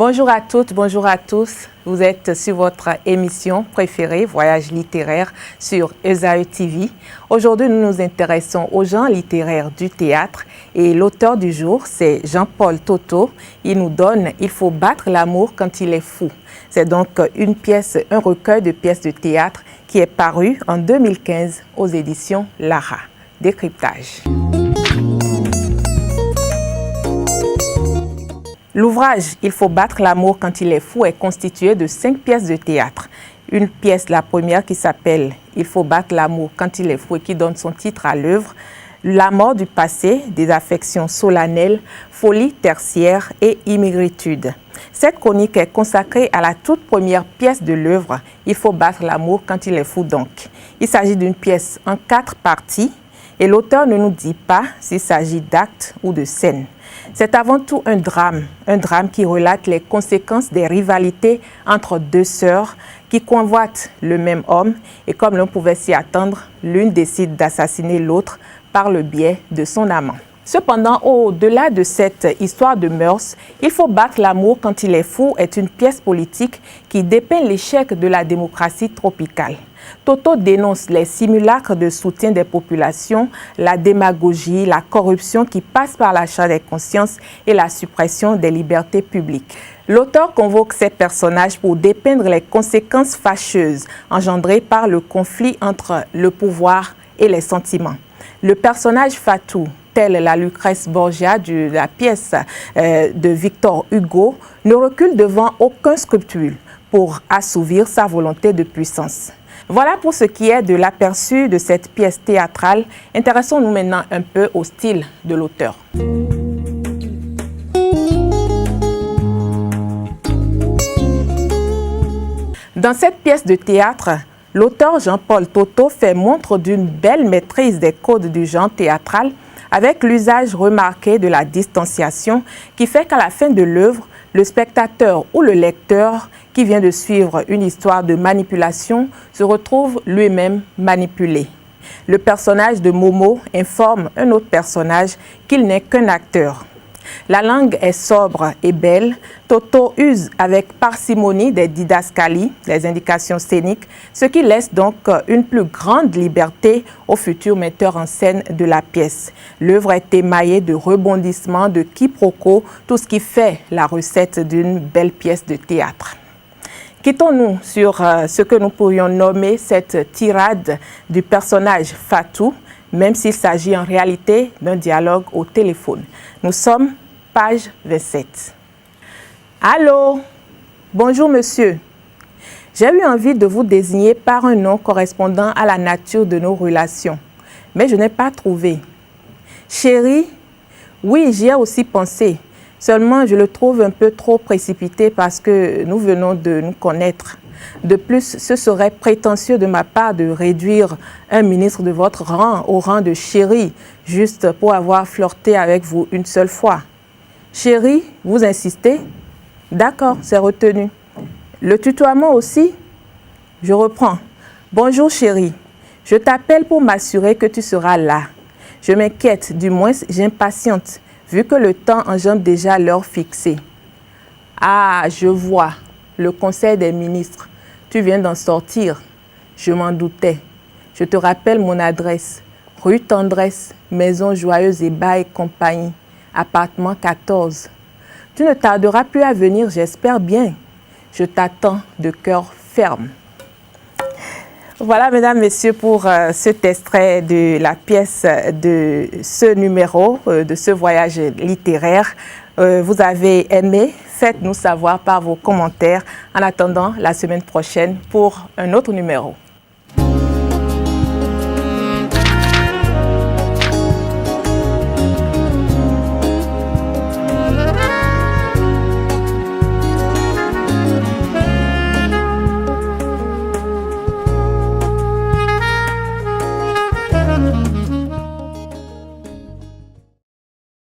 Bonjour à toutes, bonjour à tous. Vous êtes sur votre émission préférée, Voyage littéraire, sur ESAE TV. Aujourd'hui, nous nous intéressons aux genres littéraires du théâtre et l'auteur du jour, c'est Jean-Paul Toto. Il nous donne « Il faut battre l'amour quand il est fou ». C'est donc un recueil de pièces de théâtre qui est paru en 2015 aux éditions Lara. Décryptage. L'ouvrage « Il faut battre l'amour quand il est fou » est constitué de 5 pièces de théâtre. Une pièce, la première, qui s'appelle « Il faut battre l'amour quand il est fou » et qui donne son titre à l'œuvre. La mort du passé, des affections solennelles, folie tertiaire et immigritude. Cette chronique est consacrée à la toute première pièce de l'œuvre « Il faut battre l'amour quand il est fou » donc. Il s'agit d'une pièce en 4 parties et l'auteur ne nous dit pas s'il s'agit d'actes ou de scènes. C'est avant tout un drame qui relate les conséquences des rivalités entre deux sœurs qui convoitent le même homme et comme l'on pouvait s'y attendre, l'une décide d'assassiner l'autre par le biais de son amant. Cependant, au-delà de cette histoire de mœurs, Il faut battre l'amour quand il est fou est une pièce politique qui dépeint l'échec de la démocratie tropicale. Toto dénonce les simulacres de soutien des populations, la démagogie, la corruption qui passe par l'achat des consciences et la suppression des libertés publiques. L'auteur convoque ces personnages pour dépeindre les conséquences fâcheuses engendrées par le conflit entre le pouvoir et les sentiments. Le personnage Fatou, telle la Lucrèce Borgia de la pièce de Victor Hugo, ne recule devant aucun scrupule pour assouvir sa volonté de puissance. Voilà pour ce qui est de l'aperçu de cette pièce théâtrale. Intéressons-nous maintenant un peu au style de l'auteur. Dans cette pièce de théâtre, l'auteur Jean-Paul Toto fait montre d'une belle maîtrise des codes du genre théâtral avec l'usage remarqué de la distanciation qui fait qu'à la fin de l'œuvre, le spectateur ou le lecteur qui vient de suivre une histoire de manipulation se retrouve lui-même manipulé. Le personnage de Momo informe un autre personnage qu'il n'est qu'un acteur. La langue est sobre et belle. Toto use avec parcimonie des didascalies, des indications scéniques, ce qui laisse donc une plus grande liberté au futur metteur en scène de la pièce. L'œuvre est émaillée de rebondissements, de quiproquos, tout ce qui fait la recette d'une belle pièce de théâtre. Quittons-nous sur ce que nous pourrions nommer cette tirade du personnage Fatou, même s'il s'agit en réalité d'un dialogue au téléphone. Nous sommes page 27. Allô? Bonjour monsieur. J'ai eu envie de vous désigner par un nom correspondant à la nature de nos relations, mais je n'ai pas trouvé. Chérie? Oui, j'y ai aussi pensé. Seulement, je le trouve un peu trop précipité parce que nous venons de nous connaître. De plus, ce serait prétentieux de ma part de réduire un ministre de votre rang au rang de chéri, juste pour avoir flirté avec vous une seule fois. Chéri, vous insistez? D'accord, c'est retenu. Le tutoiement aussi? Je reprends. Bonjour chéri, je t'appelle pour m'assurer que tu seras là. Je m'inquiète, du moins j'impatiente, vu que le temps engendre déjà l'heure fixée. Ah, je vois, le conseil des ministres. Tu viens d'en sortir. Je m'en doutais. Je te rappelle mon adresse. Rue Tendresse, Maison Joyeuse et Bail et compagnie, appartement 14. Tu ne tarderas plus à venir, j'espère bien. Je t'attends de cœur ferme. Voilà, mesdames, messieurs, pour cet extrait de la pièce de ce numéro, de ce voyage littéraire. Vous avez aimé? Faites-nous savoir par vos commentaires. En attendant la semaine prochaine pour un autre numéro.